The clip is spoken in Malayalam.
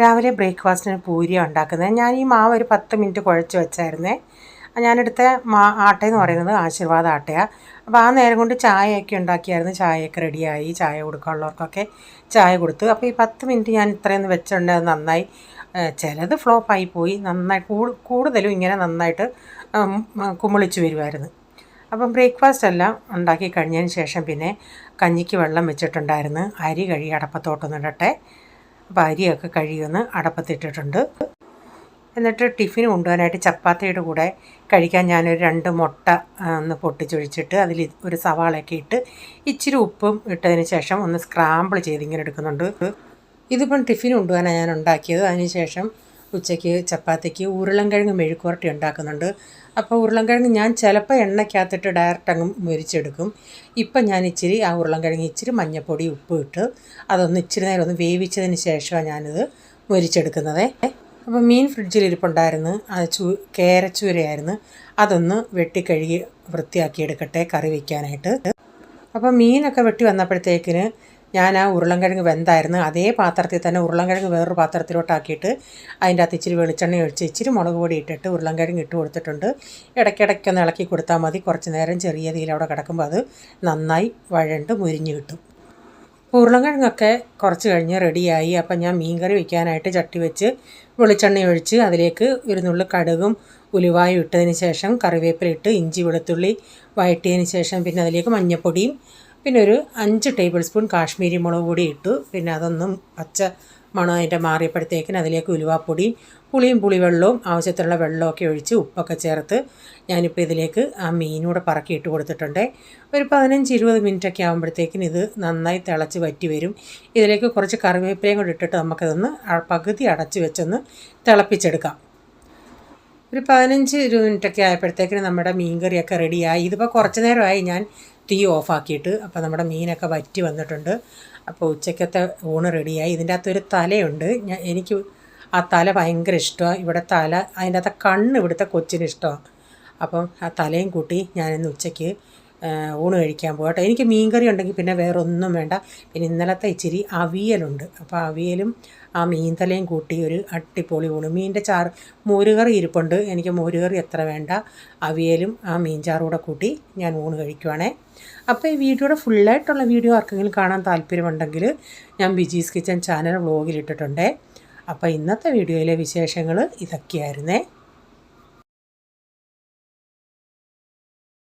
രാവിലെ ബ്രേക്ക്ഫാസ്റ്റിന് പൂരിയാണ് ഉണ്ടാക്കുന്നത്. ഞാൻ ഈ മാവ് ഒരു 10 മിനിറ്റ് കുഴച്ച് വെച്ചായിരുന്നേ. ഞാനെടുത്ത ആട്ടയെന്ന് പറയുന്നത് ആശീർവാദ ആട്ടയാണ്. അപ്പോൾ ആ നേരം കൊണ്ട് ചായയൊക്കെ ഉണ്ടാക്കിയായിരുന്നു. ചായയൊക്കെ റെഡിയായി. ചായ കൊടുക്കാനുള്ളവർക്കൊക്കെ ചായ കൊടുത്തു. അപ്പോൾ ഈ 10 മിനിറ്റ് ഞാൻ ഇത്രയൊന്ന് വെച്ചിട്ടുണ്ട്. അത് നന്നായി, ചിലത് ഫ്ലോപ്പായി പോയി. നന്നായി കൂടുതലും ഇങ്ങനെ നന്നായിട്ട് കുമിളിച്ച് വരുമായിരുന്നു. അപ്പം ബ്രേക്ക്ഫാസ്റ്റ് എല്ലാം ഉണ്ടാക്കി കഴിഞ്ഞതിന് ശേഷം പിന്നെ കഞ്ഞിക്ക് വെള്ളം വെച്ചിട്ടുണ്ടായിരുന്നു. അരി കഴുകി അടപ്പത്തോട്ടൊന്നിടട്ടെ. അപ്പോൾ അരിയൊക്കെ കഴുകിയൊന്ന് അടപ്പത്തിട്ടിട്ടുണ്ട്. എന്നിട്ട് ടിഫിന് കൊണ്ടുപോകാനായിട്ട് ചപ്പാത്തിയുടെ കൂടെ കഴിക്കാൻ ഞാനൊരു 2 മുട്ട ഒന്ന് പൊട്ടിച്ചൊഴിച്ചിട്ട് അതിൽ ഒരു സവാളയൊക്കെ ഇട്ട് ഇച്ചിരി ഉപ്പും ഇട്ടതിന് ശേഷം ഒന്ന് സ്ക്രാമ്പിൾ ചെയ്ത് ഇങ്ങനെ എടുക്കുന്നുണ്ട്. ഇതിപ്പം ടിഫിന് കൊണ്ടുപോകാനാണ് ഞാൻ ഉണ്ടാക്കിയത്. അതിനുശേഷം ഉച്ചയ്ക്ക് ചപ്പാത്തിക്ക് ഉരുളൻകിഴങ്ങ് മെഴുക്കുവരട്ടി ഉണ്ടാക്കുന്നുണ്ട്. അപ്പോൾ ഉരുളൻകിഴങ്ങ് ഞാൻ ചിലപ്പോൾ എണ്ണയ്ക്കകത്തിട്ട് ഡയറക്റ്റ് അങ്ങ് മുരിച്ചെടുക്കും. ഇപ്പം ഞാൻ ഇച്ചിരി ആ ഉരുളൻകിഴങ്ങ് ഇച്ചിരി മഞ്ഞൾപ്പൊടി ഉപ്പ് ഇട്ട് അതൊന്ന് ഇച്ചിരി നേരം ഒന്ന് വേവിച്ചതിന് ശേഷമാണ് ഞാനിത് മുരിച്ചെടുക്കുന്നത്. അപ്പോൾ മീൻ ഫ്രിഡ്ജിൽ ഇരിപ്പുണ്ടായിരുന്നു. അത് കേരച്ചൂരയായിരുന്നു. അതൊന്ന് വെട്ടിക്കഴുകി വൃത്തിയാക്കിയെടുക്കട്ടെ കറി വയ്ക്കാനായിട്ട്. അപ്പോൾ മീനൊക്കെ വെട്ടി വന്നപ്പോഴത്തേക്കിന് ഞാൻ ആ ഉരുളൻകിഴങ്ങ് വെന്തായിരുന്നു. അതേ പാത്രത്തിൽ തന്നെ ഉരുളൻകിഴങ്ങ് വേറൊരു പാത്രത്തിലോട്ടാക്കിയിട്ട് അതിൻ്റെ അകത്ത് ഇച്ചിരി വെളിച്ചെണ്ണ ഒഴിച്ച് ഇച്ചിരി മുളക് പൊടി ഇട്ടിട്ട് ഉരുളൻകിഴങ്ങ് ഇട്ട് കൊടുത്തിട്ടുണ്ട്. ഇടയ്ക്കിടയ്ക്കൊന്ന് ഇളക്കി കൊടുത്താൽ മതി. കുറച്ച് നേരം ചെറിയ തീയിൽ അവിടെ കിടക്കുമ്പോൾ അത് നന്നായി വഴണ്ട് മുരിഞ്ഞ് കിട്ടും. ഉരുളൻകിഴങ്ങൊക്കെ കുറച്ച് കഴിഞ്ഞ് റെഡിയായി. അപ്പം ഞാൻ മീൻകറി വയ്ക്കാനായിട്ട് ചട്ടി വെച്ച് വെളിച്ചെണ്ണ ഒഴിച്ച് അതിലേക്ക് ഒരു നുള്ളു കടുകും ഉലുവായും ഇട്ടതിന് ശേഷം കറിവേപ്പില ഇട്ട് ഇഞ്ചി വെളുത്തുള്ളി വഴറ്റിയതിന് ശേഷം പിന്നെ അതിലേക്ക് മഞ്ഞൾപ്പൊടിയും പിന്നെ ഒരു 5 ടേബിൾ സ്പൂൺ കാശ്മീരി മുളക് പൊടി ഇട്ടു. പിന്നെ അതൊന്നും പച്ച മണം അതിൻ്റെ മാറിയപ്പോഴത്തേക്കിന് അതിലേക്ക് ഉലുവാപ്പൊടിയും പുളിവെള്ളവും ആവശ്യത്തിനുള്ള വെള്ളമൊക്കെ ഒഴിച്ച് ഉപ്പൊക്കെ ചേർത്ത് ഞാനിപ്പോൾ ഇതിലേക്ക് ആ മീനൂടെ പറക്കി ഇട്ട് കൊടുത്തിട്ടുണ്ട്. ഒരു 15-20 മിനിറ്റൊക്കെ ആകുമ്പോഴത്തേക്കിന് ഇത് നന്നായി തിളച്ച് വറ്റി വരും. ഇതിലേക്ക് കുറച്ച് കറിവേപ്പിലയും കൂടി ഇട്ടിട്ട് നമുക്കതൊന്ന് പകുതി അടച്ച് വെച്ചൊന്ന് തിളപ്പിച്ചെടുക്കാം. ഒരു 15-20 മിനിറ്റൊക്കെ ആയപ്പോഴത്തേക്കിന് നമ്മുടെ മീൻ കറിയൊക്കെ റെഡിയായി. ഇതിപ്പോൾ കുറച്ച് നേരമായി ഞാൻ തീ ഓഫാക്കിയിട്ട്. അപ്പോൾ നമ്മുടെ മീനൊക്കെ വറ്റി വന്നിട്ടുണ്ട്. അപ്പോൾ ഉച്ചക്കത്തെ ഊണ് റെഡിയായി. ഇതിൻ്റെ അകത്തൊരു തലയുണ്ട്. എനിക്ക് ആ തല ഭയങ്കര ഇഷ്ടമാണ്. ഇവിടെ തല അതിൻ്റെ അകത്തെ കണ്ണ് ഇവിടുത്തെ കൊച്ചിന് ഇഷ്ടമാണ്. അപ്പം ആ തലയും കൂട്ടി ഞാനിന്ന് ഉച്ചയ്ക്ക് ഊണ് കഴിക്കാൻ പോകട്ടെ. എനിക്ക് മീൻകറി ഉണ്ടെങ്കിൽ പിന്നെ വേറെ ഒന്നും വേണ്ട. പിന്നെ ഇന്നലത്തെ ഇച്ചിരി അവിയലുണ്ട്. അപ്പോൾ അവിയലും ആ മീൻതലയും കൂട്ടി ഒരു അടിപൊളി ഊണ്. മീനിൻ്റെ മോരുകറി ഇരിപ്പുണ്ട്. എനിക്ക് മോരുകറി എത്ര വേണ്ട. അവിയലും ആ മീൻചാറും കൂടെ കൂട്ടി ഞാൻ ഊണ് കഴിക്കുവാണേ. അപ്പോൾ ഈ വീഡിയോയുടെ ഫുള്ളായിട്ടുള്ള വീഡിയോ ആർക്കെങ്കിലും കാണാൻ താല്പര്യമുണ്ടെങ്കിൽ ഞാൻ ബിജീസ് കിച്ചൻ ചാനൽ വ്ലോഗിലിട്ടിട്ടുണ്ടേ. അപ്പോൾ ഇന്നത്തെ വീഡിയോയിലെ വിശേഷങ്ങൾ ഇതൊക്കെയായിരുന്നേ.